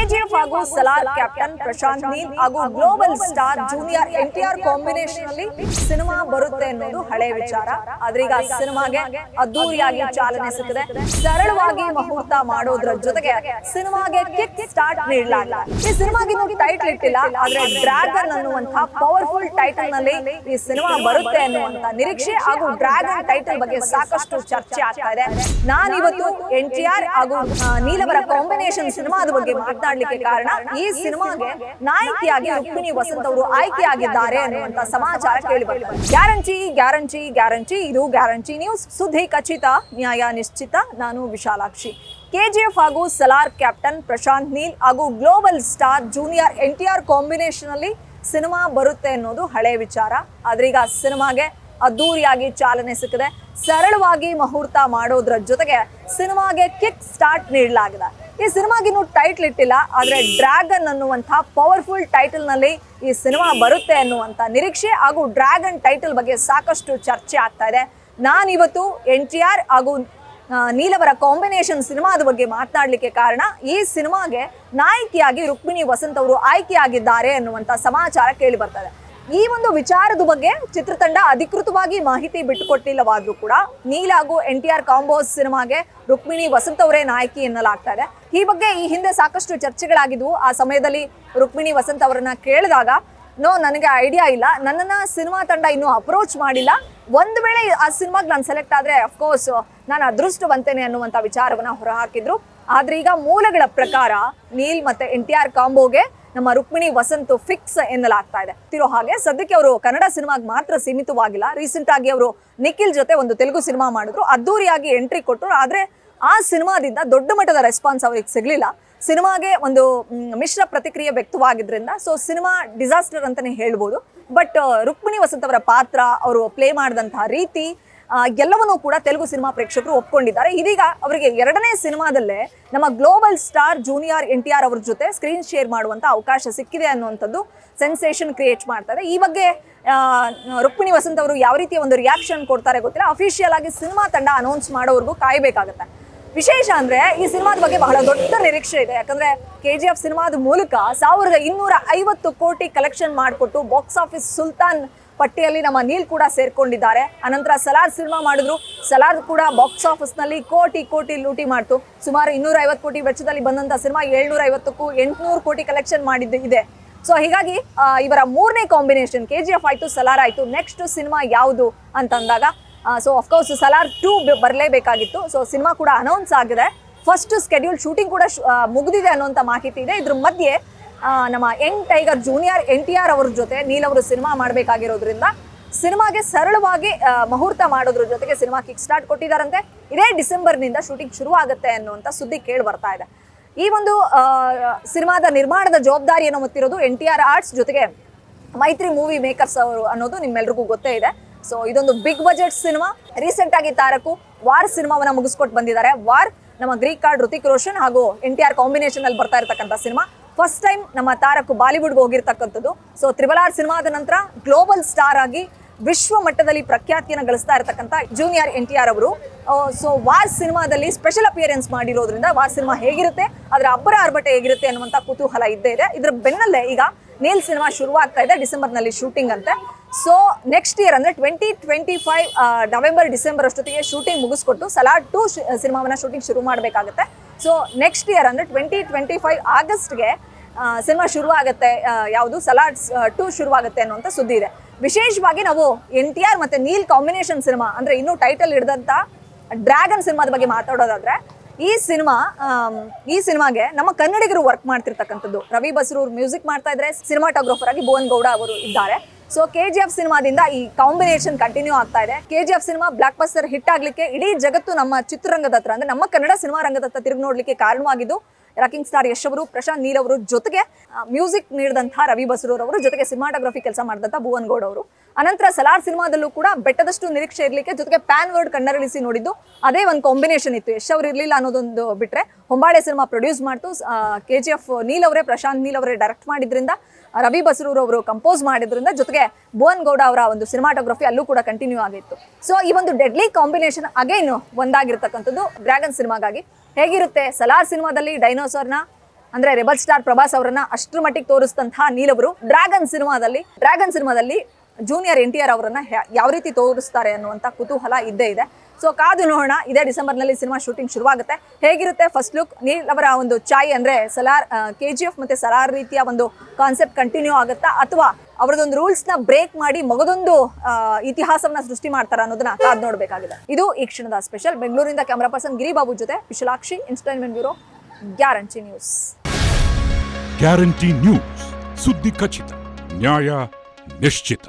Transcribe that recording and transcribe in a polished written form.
KGF ಹಾಗೂ Salaar captain Prashant Neel ಹಾಗೂ global star junior NTR combination ಅಲ್ಲಿ ಸಿನಿಮಾ ಬರುತ್ತೆ ಅನ್ನೋದು ಹಳೆ ವಿಚಾರ. ಆದ್ರೀಗ ಸಿನಿಮಾಗೆ ಅದ್ದೂರಿಯಾಗಿ ಚಾಲನೆ ಸಿಕ್ಕಿದೆ. ಸರಳವಾಗಿ ಮುಹೂರ್ತ ಮಾಡೋದ್ರ ಜೊತೆಗೆ ಸಿನಿಮಾಗೆ ಕಿಕ್ ಸ್ಟಾರ್ಟ್ ನೀಡಲಾಗಿದೆ. ಈ ಸಿನಿಮಾಗೆ ಇನ್ನೂ ಟೈಟಲ್ ಇಟ್ಟಿಲ್ಲ, ಆದ್ರೆ ಡ್ರ್ಯಾಗನ್ ಅನ್ನುವಂತಹ ಪವರ್ಫುಲ್ ಟೈಟಲ್ ನಲ್ಲಿ ಈ ಸಿನಿಮಾ ಬರುತ್ತೆ ಅನ್ನುವಂತ ನಿರೀಕ್ಷೆ ಹಾಗೂ ಡ್ರ್ಯಾಗನ್ ಟೈಟಲ್ ಬಗ್ಗೆ ಸಾಕಷ್ಟು ಚರ್ಚೆ ಆಗ್ತಾ ಇದೆ. ನಾನಿವತ್ತು ಎನ್ಟಿಆರ್ ಹಾಗೂ ನೀಲ್ ಅವರ ಕಾಂಬಿನೇಷನ್ ಸಿನಿಮಾದ ಬಗ್ಗೆ ಮಾತನಾಡ್ಲಿಕ್ಕೆ ಕಾರಣ, ಈ ಸಿನಿಮಾಗೆ ನಾಯಕಿಯಾಗಿ ರುಕ್ಮಿಣಿ ವಸಂತ್ ಅವರು ಆಯ್ಕೆಯಾಗಿದ್ದಾರೆ ಅನ್ನುವಂತ ಸಮಾಚಾರ ಕೇಳಿ ಬರ್ತಾರೆ. ಗ್ಯಾರಂಟಿ ಗ್ಯಾರಂಟಿ ಗ್ಯಾರಂಟಿ, ಇದು ಗ್ಯಾರಂಟಿ ನ್ಯೂಸ್. ಸುದ್ದಿ ಖಚಿತ, ನ್ಯಾಯ ನಿಶ್ಚಿತ. ನಾನು ವಿಶಾಲಾಕ್ಷಿ. ಕೆಜಿಎಫ್ ಹಾಗೂ ಸಲಾರ್ ಕ್ಯಾಪ್ಟನ್ ಪ್ರಶಾಂತ್ ನೀಲ್ ಹಾಗೂ global star junior NTR combination ಅಲ್ಲಿ ಸಿನಿಮಾ ಬರುತ್ತೆ ಅನ್ನೋದು ಹಳೆ ವಿಚಾರ. ಆದ್ರೀಗ ಸಿನಿಮಾಗೆ ಅದ್ದೂರಿಯಾಗಿ ಚಾಲನೆ ಸಿಕ್ಕಿದೆ. ಸರಳವಾಗಿ ಮುಹೂರ್ತ ಮಾಡೋದ್ರ ಜೊತೆಗೆ ಸಿನಿಮಾಗೆ ಕಿಕ್ ಸ್ಟಾರ್ಟ್ ನೀಡಲಾಗಿದೆ. ಈ ಸಿನಿಮಾಗೆ ಇನ್ನೂ ಟೈಟಲ್ ಇಟ್ಟಿಲ್ಲ, ಆದ್ರೆ ಡ್ರ್ಯಾಗನ್ ಅನ್ನುವಂತಹ ಪವರ್ಫುಲ್ ಟೈಟಲ್ ನಲ್ಲಿ ಈ ಸಿನಿಮಾ ಬರುತ್ತೆ ಅನ್ನುವಂತ ನಿರೀಕ್ಷೆ ಹಾಗೂ ಡ್ರ್ಯಾಗನ್ ಟೈಟಲ್ ಬಗ್ಗೆ ಸಾಕಷ್ಟು ಚರ್ಚೆ ಆಗ್ತಾ ಇದೆ. ನಾನಿವತ್ತು ಎನ್ಟಿಆರ್ ಹಾಗೂ ನೀಲ್ ಅವರ ಕಾಂಬಿನೇಷನ್ ಸಿನಿಮಾದ ಬಗ್ಗೆ ಮಾತನಾಡ್ಲಿಕ್ಕೆ ಕಾರಣ, ಈ ಸಿನಿಮಾಗೆ ನಾಯಕಿಯಾಗಿ ರುಕ್ಮಿಣಿ ವಸಂತ್ ಅವರು ಆಯ್ಕೆಯಾಗಿದ್ದಾರೆ ಅನ್ನುವಂತ ಸಮಾಚಾರ ಕೇಳಿ ಬರ್ತದೆ. ಈ ಒಂದು ವಿಚಾರದ ಬಗ್ಗೆ ಚಿತ್ರತಂಡ ಅಧಿಕೃತವಾಗಿ ಮಾಹಿತಿ ಬಿಟ್ಟುಕೊಟ್ಟಿಲ್ಲವಾದ್ರೂ ಕೂಡ ನೀಲ್ ಹಾಗೂ ಎನ್ಟಿಆರ್ ಕಾಂಬೋಸ್ ಸಿನಿಮಾಗೆ ರುಕ್ಮಿಣಿ ವಸಂತ್ ಅವರೇ ನಾಯಕಿ ಎನ್ನಲಾಗ್ತಾ ಇದೆ. ಈ ಬಗ್ಗೆ ಈ ಹಿಂದೆ ಸಾಕಷ್ಟು ಚರ್ಚೆಗಳಾಗಿದ್ವು. ಆ ಸಮಯದಲ್ಲಿ ರುಕ್ಮಿಣಿ ವಸಂತ್ ಅವರನ್ನ ಕೇಳಿದಾಗ, ನನಗೆ ಐಡಿಯಾ ಇಲ್ಲ, ನನ್ನನ್ನ ಸಿನಿಮಾ ತಂಡ ಇನ್ನೂ ಅಪ್ರೋಚ್ ಮಾಡಿಲ್ಲ, ಒಂದು ವೇಳೆ ಆ ಸಿನಿಮಾಗೆ ನಾನು ಸೆಲೆಕ್ಟ್ ಆದ್ರೆ ಅಫ್ಕೋರ್ಸ್ ನಾನು ಅದೃಷ್ಟವಂತೇನೆ ಅನ್ನುವಂಥ ವಿಚಾರವನ್ನ ಹೊರಹಾಕಿದ್ರು. ಆದ್ರೆ ಈಗ ಮೂಲಗಳ ಪ್ರಕಾರ ನೀಲ್ ಮತ್ತೆ ಎನ್ಟಿಆರ್ ಕಾಂಬೋಗೆ ನಮ್ಮ ರುಕ್ಮಿಣಿ ವಸಂತ್ ಫಿಕ್ಸ್ ಎನ್ನಲಾಗ್ತಾ ಇದೆ. ತಿರೋ ಹಾಗೆ ಸದ್ಯಕ್ಕೆ ಅವರು ಕನ್ನಡ ಸಿನಿಮಾಗೆ ಮಾತ್ರ ಸೀಮಿತವಾಗಿಲ್ಲ. ರೀಸೆಂಟ್ ಆಗಿ ಅವರು ನಿಖಿಲ್ ಜೊತೆ ಒಂದು ತೆಲುಗು ಸಿನಿಮಾ ಮಾಡಿದ್ರು, ಅದ್ದೂರಿಯಾಗಿ ಎಂಟ್ರಿ ಕೊಟ್ಟರು. ಆದ್ರೆ ಆ ಸಿನಿಮಾದಿಂದ ದೊಡ್ಡ ಮಟ್ಟದ ರೆಸ್ಪಾನ್ಸ್ ಅವ್ರಿಗೆ ಸಿಗ್ಲಿಲ್ಲ. ಸಿನಿಮಾಗೆ ಒಂದು ಮಿಶ್ರ ಪ್ರತಿಕ್ರಿಯೆ ವ್ಯಕ್ತವಾಗಿದ್ರಿಂದ ಸೊ ಸಿನಿಮಾ ಡಿಸಾಸ್ಟರ್ ಅಂತಾನೆ ಹೇಳ್ಬೋದು. ಬಟ್ ರುಕ್ಮಿಣಿ ವಸಂತ್ ಅವರ ಪಾತ್ರ, ಅವರು ಪ್ಲೇ ಮಾಡಿದಂತಹ ರೀತಿ ಎಲ್ಲವನ್ನೂ ಕೂಡ ತೆಲುಗು ಸಿನಿಮಾ ಪ್ರೇಕ್ಷಕರು ಒಪ್ಕೊಂಡಿದ್ದಾರೆ. ಇದೀಗ ಅವರಿಗೆ ಎರಡನೇ ಸಿನಿಮಾದಲ್ಲೇ ನಮ್ಮ ಗ್ಲೋಬಲ್ ಸ್ಟಾರ್ ಜೂನಿಯರ್ ಎನ್ಟಿಆರ್ ಅವ್ರ ಜೊತೆ ಸ್ಕ್ರೀನ್ ಶೇರ್ ಮಾಡುವಂತ ಅವಕಾಶ ಸಿಕ್ಕಿದೆ ಅನ್ನುವಂಥದ್ದು ಸೆನ್ಸೇಷನ್ ಕ್ರಿಯೇಟ್ ಮಾಡ್ತಾರೆ. ಈ ಬಗ್ಗೆ ರುಕ್ಮಿಣಿ ವಸಂತ್ ಅವರು ಯಾವ ರೀತಿಯ ಒಂದು ರಿಯಾಕ್ಷನ್ ಕೊಡ್ತಾರೆ ಗೊತ್ತಿಲ್ಲ. ಅಫಿಷಿಯಲ್ ಆಗಿ ಸಿನಿಮಾ ತಂಡ ಅನೌನ್ಸ್ ಮಾಡೋವರೆಗೂ ಕಾಯಬೇಕಾಗತ್ತೆ. ವಿಶೇಷ ಅಂದ್ರೆ ಈ ಸಿನಿಮಾದ ಬಗ್ಗೆ ಬಹಳ ದೊಡ್ಡ ನಿರೀಕ್ಷೆ ಇದೆ. ಯಾಕಂದ್ರೆ ಕೆಜಿಎಫ್ ಸಿನಿಮಾದ ಮೂಲಕ 1250 ಕೋಟಿ ಕಲೆಕ್ಷನ್ ಮಾಡಿಕೊಟ್ಟು ಬಾಕ್ಸ್ ಆಫೀಸ್ ಸುಲ್ತಾನ್ ಪಟ್ಟಿಯಲ್ಲಿ ನಮ್ಮ ನೀಲ್ ಕೂಡ ಸೇರ್ಕೊಂಡಿದ್ದಾರೆ. ಅನಂತರ ಸಲಾರ್ ಸಿನಿಮಾ ಮಾಡಿದ್ರು, ಸಲಾರ್ ಕೂಡ ಬಾಕ್ಸ್ ಆಫೀಸ್ ನಲ್ಲಿ ಕೋಟಿ ಕೋಟಿ ಲೂಟಿ ಮಾಡ್ತು. ಸುಮಾರು 250 ಕೋಟಿ ವೆಚ್ಚದಲ್ಲಿ ಬಂದಂತ ಸಿನಿಮಾ 750ಕ್ಕೂ 800 ಕೋಟಿ ಕಲೆಕ್ಷನ್ ಮಾಡಿದ್ದು ಇದೆ. ಸೊ ಹೀಗಾಗಿ ಇವರ ಮೂರನೇ ಕಾಂಬಿನೇಷನ್ ಕೆಜಿಎಫ್ ಆಯ್ತು, ಸಲಾರ್ ಆಯ್ತು, ನೆಕ್ಸ್ಟ್ ಸಿನಿಮಾ ಯಾವುದು ಅಂತಂದಾಗ ಸೊ ಅಫ್ಕೋರ್ಸ್ ಸಲಾರ್ 2 ಬರಲೇಬೇಕಾಗಿತ್ತು. ಸೊ ಸಿನಿಮಾ ಕೂಡ ಅನೌನ್ಸ್ ಆಗಿದೆ. ಫಸ್ಟ್ ಸ್ಕೆಡ್ಯೂಲ್ ಶೂಟಿಂಗ್ ಕೂಡ ಮುಗಿದಿದೆ ಅನ್ನುವಂಥ ಮಾಹಿತಿ ಇದೆ. ಇದ್ರ ಮಧ್ಯೆ ನಮ್ಮ ಯಂಗ್ ಟೈಗರ್ ಜೂನಿಯರ್ ಎನ್ಟಿಆರ್ ಅವ್ರ ಜೊತೆ ನೀಲ್ ಅವರು ಸಿನಿಮಾ ಮಾಡಬೇಕಾಗಿರೋದ್ರಿಂದ ಸಿನಿಮಾಗೆ ಸರಳವಾಗಿ ಮುಹೂರ್ತ ಮಾಡೋದ್ರ ಜೊತೆಗೆ ಸಿನಿಮಾ ಕಿಕ್ ಸ್ಟಾರ್ಟ್ ಕೊಟ್ಟಿದ್ದಾರಂತೆ. ಇದೇ ಡಿಸೆಂಬರ್ನಿಂದ ಶೂಟಿಂಗ್ ಶುರು ಆಗುತ್ತೆ ಅನ್ನುವಂಥ ಸುದ್ದಿ ಕೇಳಿ ಬರ್ತಾ ಇದೆ. ಈ ಒಂದು ಸಿನಿಮಾದ ನಿರ್ಮಾಣದ ಜವಾಬ್ದಾರಿಯನ್ನು ಹೊತ್ತಿರೋದು ಎನ್ಟಿಆರ್ ಆರ್ಟ್ಸ್ ಜೊತೆಗೆ ಮೈತ್ರಿ ಮೂವಿ ಮೇಕರ್ಸ್ ಅವರು ಅನ್ನೋದು ನಿಮ್ಮೆಲ್ರಿಗೂ ಗೊತ್ತೇ ಇದೆ. ಸೊ ಇದೊಂದು ಬಿಗ್ ಬಜೆಟ್ ಸಿನಿಮಾ. ರೀಸೆಂಟ್ ಆಗಿ ತಾರಕು ವಾರ್ ಸಿನಿಮಾವನ್ನ ಮುಗಿಸ್ಕೊಟ್ಟು ಬಂದಿದ್ದಾರೆ. ವಾರ್ ನಮ್ಮ ಗ್ರೀಕ್ ಕಾರ್ಡ್ ಋತಿಕ್ ರೋಷನ್ ಹಾಗೂ ಎನ್ಟಿಆರ್ ಕಾಂಬಿನೇಷನ್ ಅಲ್ಲಿ ಬರ್ತಾ ಇರತಕ್ಕಂಥ ಸಿನಿಮಾ. ಫಸ್ಟ್ ಟೈಮ್ ನಮ್ಮ ತಾರಕು ಬಾಲಿವುಡ್ಗೆ ಹೋಗಿರ್ತಕ್ಕಂಥದ್ದು. ಸೊ RRR ಸಿನಿಮಾದ ನಂತರ ಗ್ಲೋಬಲ್ ಸ್ಟಾರ್ ಆಗಿ ವಿಶ್ವ ಮಟ್ಟದಲ್ಲಿ ಪ್ರಖ್ಯಾತಿಯನ್ನು ಗಳಿಸ್ತಾ ಇರತಕ್ಕಂಥ ಜೂನಿಯರ್ ಎನ್ಟಿಆರ್ ಅವರು ಸೊ ವಾರ್ ಸಿನಿಮಾದಲ್ಲಿ ಸ್ಪೆಷಲ್ ಅಪಿಯರೆನ್ಸ್ ಮಾಡಿರೋದ್ರಿಂದ ವಾರ್ ಸಿನಿಮಾ ಹೇಗಿರುತ್ತೆ, ಅದರ ಅಬ್ಬರ ಆರ್ಭಟ ಹೇಗಿರುತ್ತೆ ಅನ್ನುವಂಥ ಕುತೂಹಲ ಇದ್ದೇ ಇದೆ. ಇದ್ರ ಬೆನ್ನಲ್ಲೇ ಈಗ ನೀಲ್ ಸಿನಿಮಾ ಶುರುವಾಗ್ತಾ ಇದೆ. ಡಿಸೆಂಬರ್ನಲ್ಲಿ ಶೂಟಿಂಗ್ ಅಂತೆ. ಸೊ ನೆಕ್ಸ್ಟ್ ಇಯರ್ ಅಂದರೆ 2025 ನವೆಂಬರ್ ಡಿಸೆಂಬರ್ ಅಷ್ಟೊತ್ತಿಗೆ ಶೂಟಿಂಗ್ ಮುಗಿಸ್ಕೊಟ್ಟು ಸಲಾರ್ 2 ಸಿನಿಮಾವನ್ನ ಶೂಟಿಂಗ್ ಶುರು ಮಾಡಬೇಕಾಗುತ್ತೆ. ಸೊ ನೆಕ್ಸ್ಟ್ ಇಯರ್ ಅಂದರೆ 2025 ಆಗಸ್ಟ್ಗೆ ಸಿನಿಮಾ ಶುರುವಾಗುತ್ತೆ. ಯಾವುದು ಸಲಾರ್ 2 ಶುರುವಾಗುತ್ತೆ ಅನ್ನುವಂಥ ಸುದ್ದಿ ಇದೆ. ವಿಶೇಷವಾಗಿ ನಾವು ಎನ್ಟಿಆರ್ ಮತ್ತು ನೀಲ್ ಕಾಂಬಿನೇಷನ್ ಸಿನಿಮಾ ಅಂದರೆ ಇನ್ನೂ ಟೈಟಲ್ ಹಿಡಿದಂಥ ಡ್ರ್ಯಾಗನ್ ಸಿನಿಮಾದ ಬಗ್ಗೆ ಮಾತಾಡೋದಾದ್ರೆ, ಈ ಸಿನಿಮಾಗೆ ನಮ್ಮ ಕನ್ನಡಿಗರು ವರ್ಕ್ ಮಾಡ್ತಿರ್ತಕ್ಕಂಥದ್ದು. ರವಿ ಬಸ್ರೂರ್ ಮ್ಯೂಸಿಕ್ ಮಾಡ್ತಾ ಇದ್ರೆ, ಸಿನಿಮಾಟೋಗ್ರಫರ್ ಆಗಿ ಭುವನ್ ಗೌಡ ಅವರು ಇದ್ದಾರೆ. ಸೊ ಕೆಜಿಎಫ್ ಸಿನಿಮಾದಿಂದ ಈ ಕಾಂಬಿನೇಷನ್ ಕಂಟಿನ್ಯೂ ಆಗ್ತಾ ಇದೆ. KGF cinema blockbuster hit ಆಗ್ಲಿಕ್ಕೆ ಇಡೀ ಜಗತ್ತು ನಮ್ಮ ಚಿತ್ರರಂಗದ ಹತ್ರ ಅಂದ್ರೆ ನಮ್ಮ ಕನ್ನಡ ಸಿನಿಮಾ ರಂಗದ ಹತ್ರ ತಿರುಗಿ ನೋಡ್ಲಿಕ್ಕೆ ಕಾರಣವಾಗಿದ್ದು ರಾಕಿಂಗ್ ಸ್ಟಾರ್ ಯಶ್ ಅವರು, ಪ್ರಶಾಂತ್ ನೀಲ್ ಅವರು ಜೊತೆಗೆ ಮ್ಯೂಸಿಕ್ ನೀಡಿದಂತಹ ರವಿ ಬಸ್ರೂರ್ ಅವರು ಜೊತೆಗೆ ಸಿನಿಮಾಟೋಗ್ರಫಿ ಕೆಲಸ ಮಾಡಿದಂಥ ಭುವನ್ ಗೌಡ್ ಅವರು. ಅನಂತರ ಸಲಾರ್ ಸಿನಿಮಾದಲ್ಲೂ ಕೂಡ ಬೆಟ್ಟದಷ್ಟು ನಿರೀಕ್ಷೆ ಇರಲಿಕ್ಕೆ ಜೊತೆಗೆ ಪ್ಯಾನ್ ವರ್ಡ್ ಕಣ್ಣರಳಿಸಿ ನೋಡಿದ್ದು ಅದೇ ಒಂದು ಕಾಂಬಿನೇಷನ್ ಇತ್ತು. ಯಶ್ ಅವರು ಇರಲಿಲ್ಲ ಅನ್ನೋದೊಂದು ಬಿಟ್ರೆ ಹೊಂಬಾಳೆ ಸಿನಿಮಾ ಪ್ರೊಡ್ಯೂಸ್ ಮಾಡ್ತು ಕೆಜಿಎಫ್ ನೀಲ್ ಅವರೇ, ಪ್ರಶಾಂತ್ ನೀಲ್ ಅವರೇ ಡೈರೆಕ್ಟ್ ಮಾಡಿದ್ರಿಂದ, ರವಿ ಬಸ್ರೂರ್ ಅವರು ಕಂಪೋಸ್ ಮಾಡಿದ್ರಿಂದ ಜೊತೆಗೆ ಭುವನ್ ಗೌಡ ಅವರ ಒಂದು ಸಿನಿಮಾಟೋಗ್ರಫಿ ಅಲ್ಲೂ ಕೂಡ ಕಂಟಿನ್ಯೂ ಆಗಿತ್ತು. ಸೊ ಈ ಒಂದು ಡೆಡ್ಲಿ ಕಾಂಬಿನೇಷನ್ ಅಗೈನ್ ಒಂದಾಗಿರ್ತಕ್ಕಂಥದ್ದು ಡ್ರ್ಯಾಗನ್ ಸಿನಿಮಾಗಾಗಿ. ಹೇಗಿರುತ್ತೆ ಸಲಾರ್ ಸಿನಿಮಾದಲ್ಲಿ ಡೈನೋಸರ್ನ ಅಂದ್ರೆ ರೆಬಲ್ ಸ್ಟಾರ್ ಪ್ರಭಾಸ್ ಅವರನ್ನ ಅಷ್ಟ್ರ ಮಟ್ಟಿಗೆ ತೋರಿಸಿದಂತಹ ನೀಲ್ ಅವರು ಡ್ರ್ಯಾಗನ್ ಸಿನಿಮಾದಲ್ಲಿ ಜೂನಿಯರ್ NTR ಅವರನ್ನ ಯಾವ ರೀತಿ ತೋರಿಸ್ತಾರೆ ಅನ್ನುವಂತ ಕುತೂಹಲ ಇದ್ದೇ ಇದೆ. ಸೊ ಕಾದು ನೋಡೋಣ. ಇದೇ ಡಿಸೆಂಬರ್ನಲ್ಲಿ ಸಿನಿಮಾ ಶೂಟಿಂಗ್ ಶುರುವಾಗುತ್ತೆ. ಹೇಗಿರುತ್ತೆ ಫಸ್ಟ್ ಲುಕ್, ನೀಲ್ ಅವರ ಒಂದು ಚಾಯ್ ಅಂದ್ರೆ ಸಲಾರ್ KGF ಮತ್ತೆ ಸಲಾರ್ ರೀತಿಯ ಒಂದು ಕಾನ್ಸೆಪ್ಟ್ ಕಂಟಿನ್ಯೂ ಆಗುತ್ತಾ ಅಥವಾ ಅವರದೊಂದು ರೂಲ್ಸ್ ನ ಬ್ರೇಕ್ ಮಾಡಿ ಮಗದೊಂದು ಇತಿಹಾಸವನ್ನ ಸೃಷ್ಟಿ ಮಾಡ್ತಾರ ಅನ್ನೋದನ್ನ ಕಾದು ನೋಡಬೇಕಾಗಿದೆ. ಇದು ಈ ಕ್ಷಣದ ಸ್ಪೆಷಲ್. ಬೆಂಗಳೂರಿಂದ ಕ್ಯಾಮರಾ ಪರ್ಸನ್ ಗಿರಿಬಾಬು ಜೊತೆ Vishalakshi, entertainment bureau, guarantee news. Guarantee news, ಸುದ್ದಿ ಖಚಿತ, ನ್ಯಾಯ ನಿಶ್ಚಿತ.